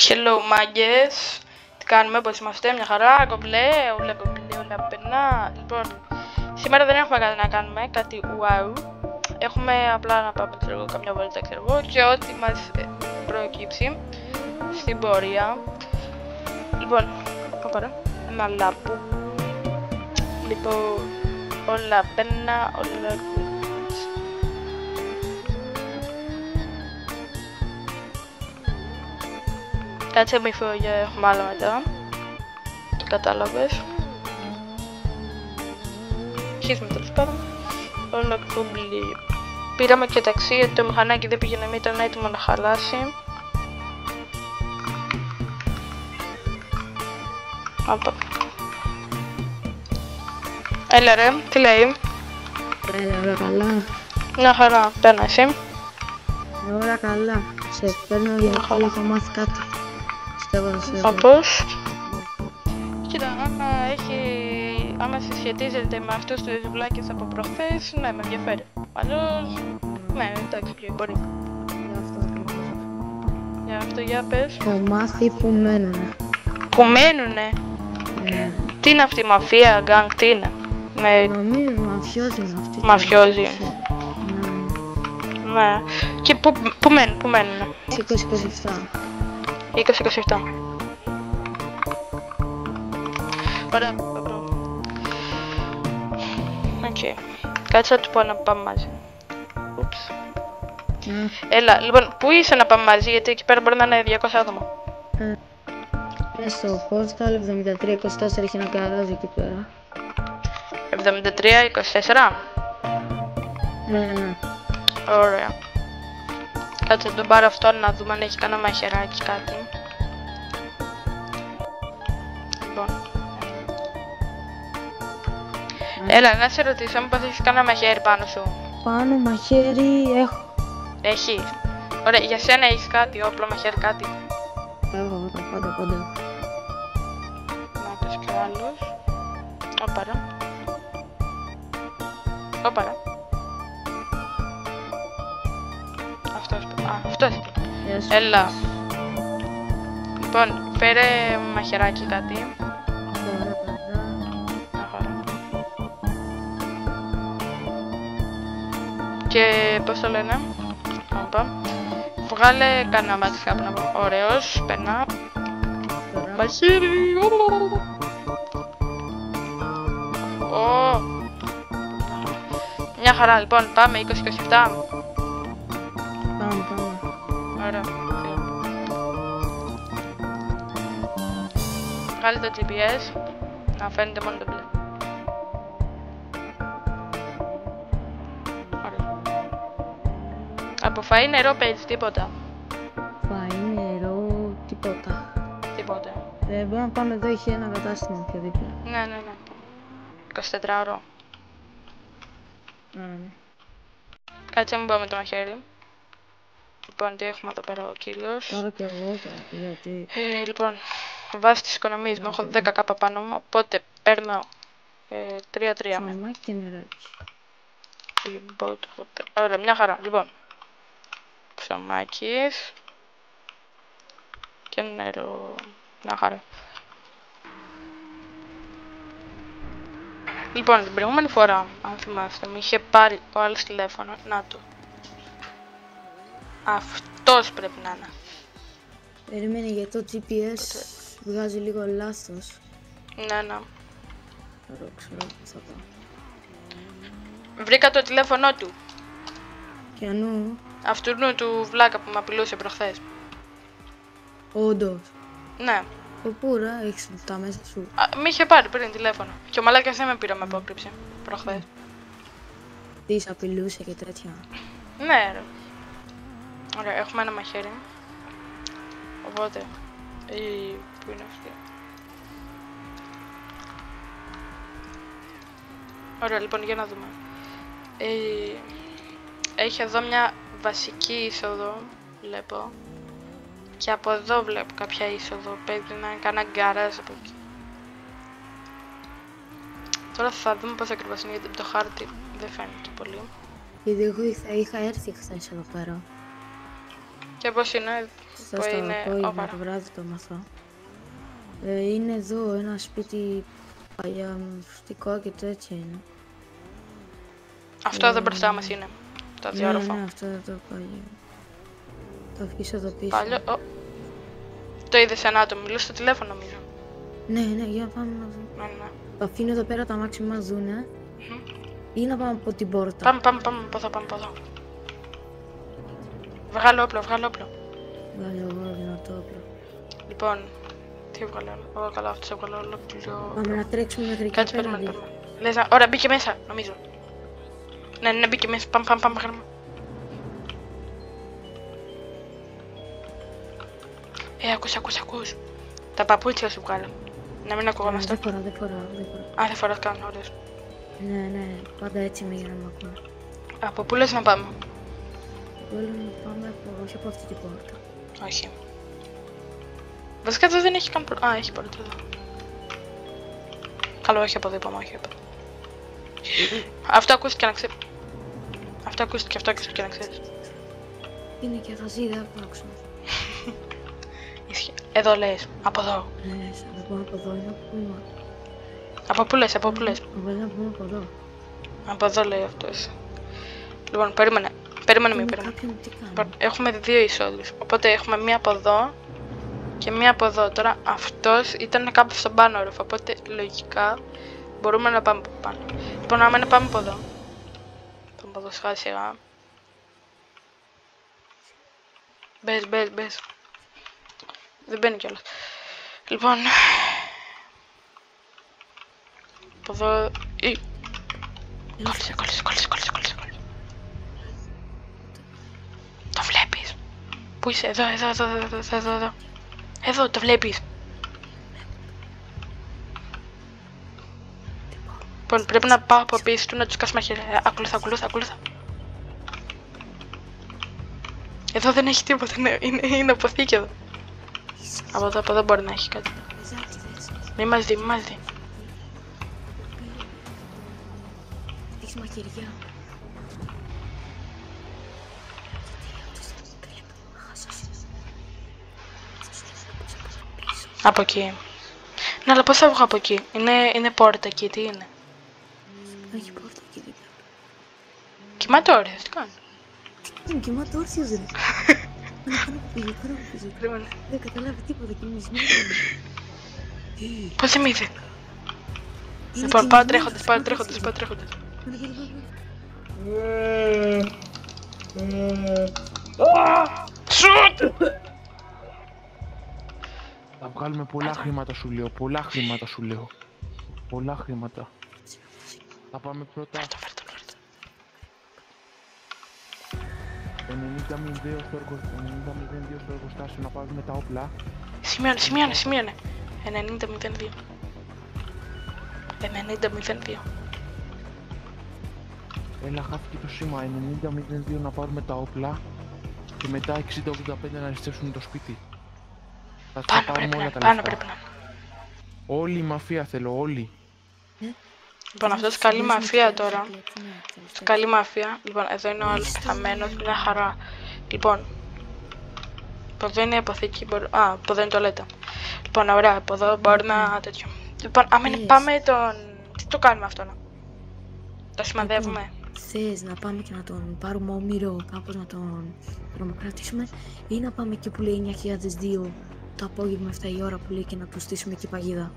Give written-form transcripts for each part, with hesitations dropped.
Hello μάγκες, τι κάνουμε, πώς είμαστε, μια χαρά, κομπλέ, όλα πενά. Λοιπόν, σήμερα δεν έχουμε κάτι να κάνουμε, κάτι wow. Έχουμε απλά να πάμε καμιά βόλτα, ξέρω εγώ, και ό,τι μας προκύψει στην πορεία. Λοιπόν, πάρε ένα λάπου. Λοιπόν, όλα πένα, όλα good. Κάτσε μη φύγω για έχουμε άλλα μετά. Το κατάλαβες. Αρχίζουμε τέλος πάντων. Όλα κουμπλί. Πήραμε και ταξί γιατί το μηχανάκι δεν πήγαινε, μη ήταν έτοιμο να χαλάσει. Όπα. Έλα ρε, τι λέει? Έλα, όλα καλά. Μια χαρά, παίρνω εσύ. Όλα καλά. Σε παίρνω γιατί έχω μάθει κάτι. Όπως? Κοίτα, άμα συσχετίζεται με αυτούς τους βλάκες από προχθές, ναι, με ενδιαφέρει. Αλλιώς, ναι, εντάξει, μπορεί. Για αυτό, για πες. Έχω μάθει που μένουνε. Που μένουνε? Ναι. Τι είναι αυτή η μαφία, γκάνγκ, τι είναι? Νομίζω μαφιόζι είναι αυτή. Μαφιόζι. Ναι. Και πού μένουνε? 20-27. 20-27. Ωραία. Οκ. Κάτσε να του πω να πάμε μαζί. Ούψ. Έλα, λοιπόν, πού είσαι να πάμε μαζί, γιατί εκεί πέρα μπορεί να είναι 200 άτομα. Στο Postal 73-24 έχει ένα καράζι εκεί πέρα. 73-24. Ναι. Ωραία. Κάτσε να τον πάρω αυτόν να δούμε αν έχει κανένα μαχαιράκι κάτι. Λοιπόν. Έλα, να σε ρωτήσω, μήπως έχεις κανένα μαχαίρι πάνω σου? Πάνω μαχαίρι έχω. Έχεις? Ωραία, για σένα έχεις κάτι, όπλο, μαχαίρι, κάτι? Έχω τα πάντα. Να πες κι ο άλλος. Όπαρα. Όπαρα. Αυτός. Έλα. Λοιπόν, φέρε μαχαιράκι κάτι. Και πώς το λένε? Όπα. Βγάλε κανένα μάτι κάπου. Ωραίος, περνά. Μαχαίρι. Μια χαρά, λοιπόν, πάμε 20-27. Πάμε. Ωραία. Βγάλε το GPS, να φαίνεται μόνο το μπλε. Ωραία. Από φαΐ, νερό παίζει, τίποτα. Φαΐ, νερό, τίποτα. Τίποτα. Μπορούμε να πάμε εδώ, έχει ένα κατάστημα πιο δίπλα. Ναι. 24ωρο. Ναι. Κάτσε μην πάμε το μαχαίρι. Λοιπόν, τι έχουμε εδώ πέρα ο κύριος. Τώρα και εγώ, γιατί... Λοιπόν, βάσει της οικονομίας μου έχω 10k πάνω μου, οπότε παίρνω 3-3. Ψωμάκι και νεράκι. Ωραία, μια χαρά. Λοιπόν, ψωμάκις και νερό. Μια χαρά. Λοιπόν, την προηγούμενη φορά, αν θυμάστε, μου είχε πάρει ο άλλος τηλέφωνο. Να το. Αυτός πρέπει να είναι. Περίμενε, γιατί το GPS βγάζει λίγο λάθος. Ναι. Ξέρω που θα πάω. Βρήκα το τηλέφωνο του. Και ανού, Αυτού του βλάκα που με απειλούσε προχθές. όντως. Ναι. Πού ρε, έχεις τα μέσα σου. Μ' είχε πάρει πριν τηλέφωνο. Και ο μαλάκας δεν με πήρε με απόκρυψη προχθές. Τι σε απειλούσε και τέτοια. Ναι, ρε. Ωραία, έχουμε ένα μαχαίρι. Οπότε, πού είναι αυτή? Ωραία, λοιπόν, για να δούμε. Έχει εδώ μια βασική είσοδο, βλέπω. Και από εδώ βλέπω κάποια είσοδο. Πρέπει να είναι κανένα γκαράζ από εκεί. Τώρα θα δούμε πώς ακριβώς είναι, γιατί το χάρτη δεν φαίνεται πολύ. Γιατί εγώ είχα έρθει χθες εδώ πέρα. Και πώς είναι? Θα που στο είναι απόγευμα όπαρα. το βράδυ το μαθώ. Είναι εδώ ένα σπίτι παλιαμουστικό και τέτοια είναι. Αυτό εδώ μπροστά μας είναι. Το Ναι, διόροφο. ναι, αυτό το παλιό. Το αφήσω εδώ πίσω. Παλιό. Το είδες ένα άτομο, μιλούσε στο τηλέφωνο νομίζω. Ναι, ναι, για να πάμε να δούμε. Ναι. Το αφήνω εδώ πέρα τα αμάξι μας δούνε. Ή να πάμε από την πόρτα. Πάμε από εδώ. Βγάλω όπλο. Βγάλε εγώ δυνατό όπλο. Λοιπόν, τι έβγαλε όλο. Καλά, αυτός έβγαλε όλο. Πάμε να τρέξουμε μέχρι εκεί Κάτσε, απέναντι. περιμένουμε. Λες να... Ωραία, μπήκε μέσα, νομίζω. Ναι, μπήκε μέσα. Πάμε, γράμμα. Ακούς. Τα παπούτσια σου βγάλω. Να μην ακουγόμαστε. Δεν φοράω. Α, δεν φοράς καν, ωραίος. Ναι, πάντα έτσι είμαι για να μ' ακούνε. Από πού λες να πάμε? Θέλω να πάμε όχι από αυτή την πόρτα. Όχι. Βασικά εδώ δεν έχει καν πόρτα. Α, έχει πόρτα εδώ. Καλό, όχι από εδώ είπαμε, όχι από εδώ. Αυτό ακούστηκε να ξέρεις. Αυτό ακούστηκε να ξέρεις. Είναι και χαζί, δεν άκουσα. Εδώ λες, από εδώ. Ναι, θα πούμε από εδώ, είναι από πού είμαι. Από πού λες. Πρέπει να πούμε από εδώ. Από εδώ λέει αυτός. Λοιπόν, περίμενε. Περίμενε. Κάποιον τι κάνει. Έχουμε δύο εισόδους. Οπότε έχουμε μία από εδώ και μία από εδώ. Τώρα αυτός ήταν κάπου στον πάνω όροφο. Οπότε λογικά μπορούμε να πάμε από πάνω. Λοιπόν, άμα να πάμε από εδώ. Πάμε από εδώ σιγά. Μπες. Δεν μπαίνει κιόλας. Λοιπόν. Από εδώ. Κόλλησε. Το βλέπεις? Πού είσαι? Εδώ. Εδώ, το βλέπεις? Λοιπόν, πρέπει να πάω από πίσω του να τους κάσουμε χέρια. Ακολούθα. Εδώ δεν έχει τίποτα, είναι αποθήκη εδώ. Από εδώ μπορεί να έχει κάτι. Μη μας δει. Έχεις μαχαιριά. Από εκεί. Ναι, αλλά πώς θα βγω από εκεί? Είναι πόρτα εκεί, τι είναι? Έχει πόρτα εκεί δίπλα. Κοιμάται όρθιος, τι κάνει? Είναι κοιμάται όρθιος ρε. Πάνω πίσω. Περίμενε. Δεν καταλάβει τίποτα κοιμισμένο. Πώς δεν μ' είδε? Λοιπόν, πάω τρέχοντας. Σουτ! Θα βγάλουμε πολλά χρήματα σου λέω, πολλά χρήματα. Θα πάμε πρώτα. Φέρτο. 90-02 στο εργοστάσιο να πάρουμε τα όπλα. Σημείωνε. 90-02. 90-02. Έλα, χάθηκε το σήμα. 90-02 να πάρουμε τα όπλα. Και μετά 60-85 να αριστεύσουμε το σπίτι. Πάνω πρέπει να. Όλη η μαφία θέλω, όλοι. Λοιπόν, αυτός καλή μαφία τώρα. Καλή μαφία. Λοιπόν, εδώ είναι ο άλλος πεθαμένος, μια χαρά. Λοιπόν, από εδώ είναι η αποθήκη. Από εδώ είναι η τουαλέτα. Λοιπόν, ωραία, από εδώ μπορεί να τέτοιο. Λοιπόν, άμα πάμε τον. Τι το κάνουμε αυτό να? Το σημαδεύουμε. Θες να πάμε και να τον πάρουμε όμηρο, κάπως να τον τρομοκρατήσουμε, ή να πάμε εκεί που λέει 9002 το απόγευμα 7 η ώρα που λέει και να του στήσουμε εκεί παγίδα?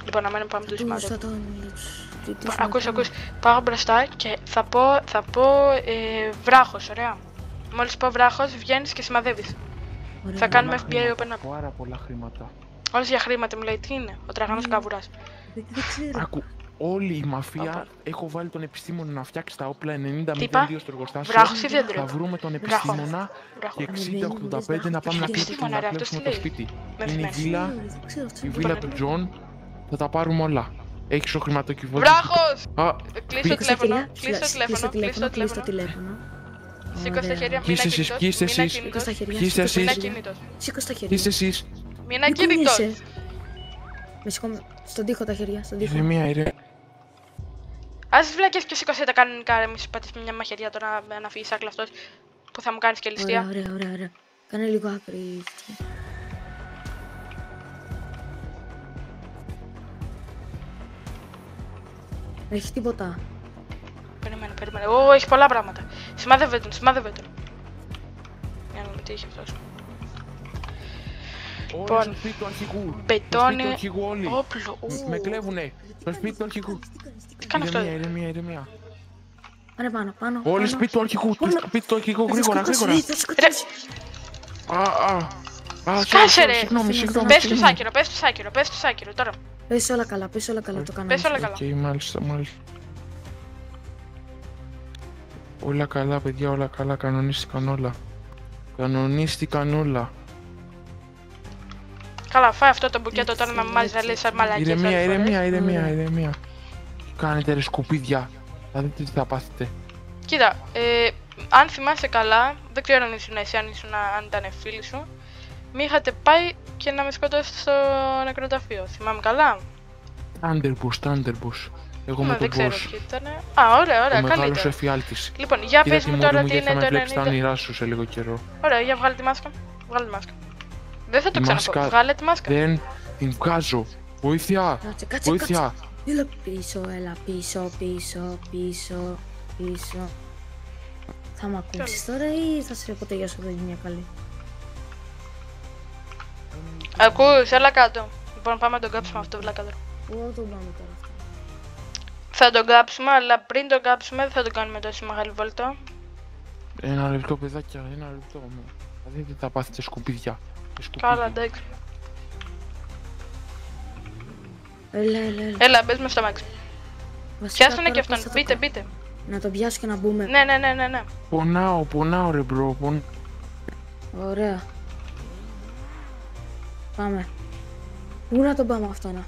Λοιπόν, άμα πάμε του σημαδεύουμε. Ακούς, πάω μπροστά και θα πω βράχος, ωραία. Μόλις πω βράχος, βγαίνεις και σημαδεύεις. Θα κάνουμε FBI open up. Πάρα πολλά χρήματα. Όλες για χρήματα μιλάει, τι είναι, ο τραγανός καβουράς. Δεν ξέρω. Άκου, όλη η μαφία, έχω βάλει τον επιστήμονα να φτιάξει τα όπλα 90-02 στο εργοστάσιο. Βράχος ή δέντρο? Θα βρούμε τον επιστήμονα και 60-85 να πάμε να κλέψουμε το σπίτι. Είναι η βίλα του Τζον, θα τα πάρουμε όλα. Έχεις το χρηματοκιβώτιο. Βράχος! Α, Κλείσω το τηλέφωνο, Κλείσω το τηλέφωνο. Σήκω στα χέρια, Ποιοι είστε εσείς? Σήκω στα χέρια. Μην ακίνητος. Με σηκώ στον τοίχο τα χέρια, στον τοίχο. Ηρεμία. Ας τις βλακές και σήκωσε τα κανονικά, ρε, μη σου πατήσεις μια μαχαιριά τώρα να φύγεις άκλαστος που θα μου κάνεις και ληστεία. Ωραία. Κάνε λίγο άκρη. Έχει τίποτα. Περιμένε. Ω, έχει πολλά πράγματα. Σημάδευε τον. Για να δούμε τι έχει αυτός. Όλοι στο σπίτι του αρχηγού. Μπετόνι. Στο σπίτι του αρχηγού όλοι. Όπλο. Με κλέβουνε. Στο σπίτι του αρχηγού. Τι κάνει αυτό? Ηρεμία. Πάνε πάνω. Όλοι στο σπίτι του αρχηγού. Στο σπίτι του αρχηγού. Γρήγορα. Σκάσε ρε. Συγγνώμη. Πες του Σάκυρο τώρα. Πες όλα καλά, το κάνω. Πες όλα καλά. Οκ, μάλιστα. Όλα καλά, παιδιά, όλα καλά. Κανονίστηκαν όλα. Καλά, φάει αυτό το μπουκέτο τώρα να μάζεις να λες σαν μαλακίες. Ηρεμία. Κάνετε ρε σκουπίδια. Θα δείτε τι θα πάθετε. Κοίτα, αν θυμάσαι καλά, δεν ξέρω αν ήσουν εσύ, αν ήταν φίλοι σου, μη είχατε πάει και να με σκοτώσετε στο νεκροταφείο. Θυμάμαι καλά. Thunderboss. Εγώ με τον δεν ξέρω boss. ποιοι ήτανε. Α, ωραία, Ο μεγάλος καλύτερα. εφιάλτης. Λοιπόν, για Κοίτα πες τη μου μούρη τώρα μου, τι γιατί είναι θα το με βλέπεις τα 90. όνειρά σου σε λίγο καιρό. Ωραία, για βγάλε τη μάσκα. Δεν θα το Η ξαναπώ. μάσκα Βγάλε τη μάσκα. Δεν την βγάζω. Βοήθεια. Κάτσε. Έλα πίσω. Θα μ' ακούσεις τώρα ή θα σε πω σου δεν είναι μια καλή? Ακούς, έλα κάτω. Λοιπόν, πάμε να τον κάψουμε αυτό το βλάκαδρο. Πού τον πάμε τώρα αυτό? Θα τον κάψουμε, αλλά πριν τον κάψουμε δεν θα τον κάνουμε τόσο μεγάλη βόλτα. Ένα λεπτό, παιδάκια, ένα λεπτό. Θα δείτε θα πάθετε σκουπίδια. Καλά, εντάξει. Έλα. Έλα, μπες με στο μάξι. Πιάσανε και αυτόν, μπείτε. Να τον πιάσω και να μπούμε. Ναι. Πονάω ρε μπρο, Ωραία. Πάμε. Πού να τον πάμε αυτόν?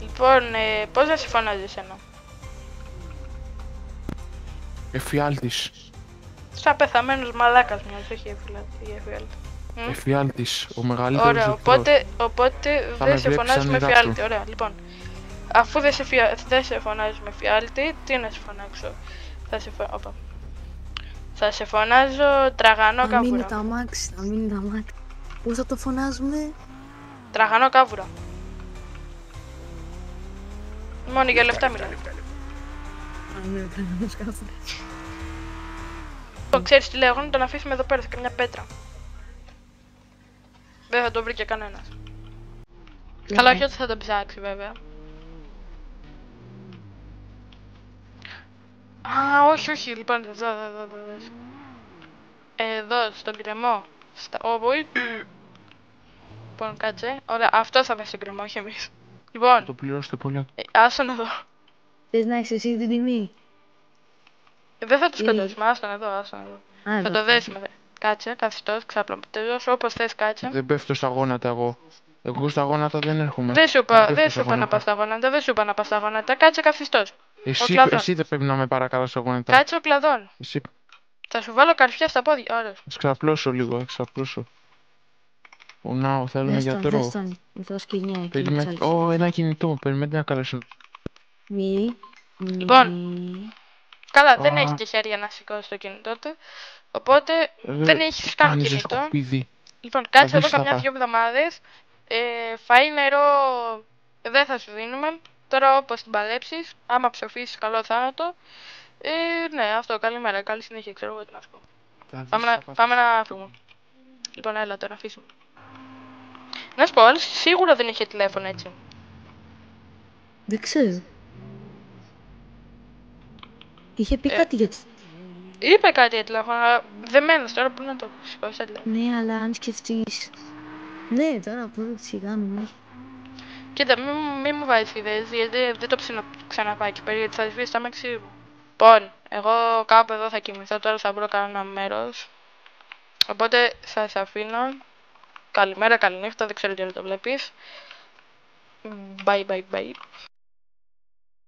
Λοιπόν, πώς να σε φωνάζει εσένα? Εφιάλτης. Σαν πεθαμένος μαλάκας μοιάζει, όχι εφιάλτη. Εφιάλτης, ο μεγαλύτερος. Ωραία, οπότε δεν σε φωνάζουμε εφιάλτη. Ωραία, λοιπόν. Αφού δεν σε φωνάζουμε εφιάλτη, τι να σε φωνάξω? Θα σε φωνάζω τραγανό κάβουρα. Θα μείνει τα αμάξι. Πώς θα το φωνάζουμε? Τραγανό κάβουρα. Μόνο για λεφτά μιλάμε. Τραγανός κάβουρα. Ξέρεις τι λέω, να τον αφήσουμε εδώ πέρα σε καμιά πέτρα. Δεν θα το βρει και κανένας. Καλά, όχι ότι θα τον ψάξει βέβαια. Α, όχι, λοιπόν, εδώ, στον κρεμό. Όχι. Λοιπόν, κάτσε. Ωραία, αυτό θα πάει στον κρεμό, όχι εμείς. Λοιπόν, το πληρώσετε πολύ. άστον εδώ. Θες να έχεις εσύ την τιμή? Δεν θα το σκοτώσουμε, άστον εδώ. Θα το δέσουμε. Κάτσε, καθιστός, ξαπλωματίζος, όπως θες κάτσε. Δεν πέφτω στα γόνατα εγώ. Εγώ στα γόνατα δεν έρχομαι. Δεν σου είπα να πας στα γόνατα, κάτσε καθιστός. Εσύ δεν πρέπει να με παρακαλάς στα γόνατα. Κάτσε ο κλαδόν. Εσύ... Θα σου βάλω καρφιά στα πόδια, ωραία. Ξαπλώσω λίγο, Πονάω, θέλουμε γιατρό. Δες τον, το σκηνιά. Ένα κινητό, περιμένετε να καλέσω. Λοιπόν, καλά, δεν έχει και χέρια να σηκώσει το κινητό του. Οπότε δεν έχει καν κινητό. Λοιπόν, κάτσε εδώ καμιά 2 εβδομάδες. Φαΐ, νερό δεν θα σου δίνουμε. Τώρα όπως την παλέψεις, άμα ψοφήσεις καλό θάνατο. Ναι, αυτό, καλημέρα, καλή συνέχεια, ξέρω εγώ τι να σου πω. Πάμε να φύγουμε. Λοιπόν, έλα τώρα, αφήσουμε. Να σου πω, άλλος σίγουρα δεν είχε τηλέφωνο έτσι. Δεν ξέρω. Είχε πει κάτι για είπε κάτι για τηλέφωνο, αλλά δεμένος τώρα που να το σηκώσει. Ναι, αλλά αν σκεφτείς... Ναι, τώρα που σιγά μην έχει. Κοίτα, μη μου βάζεις ιδέες, γιατί δεν το ξαναπάει και περίεργα, θα σβήσεις τα μεξί μου. Λοιπόν, εγώ κάπου εδώ θα κοιμηθώ, τώρα θα βρω κανένα μέρος. Οπότε σας αφήνω. Καλημέρα, καληνύχτα, δεν ξέρω τι ώρα το βλέπεις. Bye.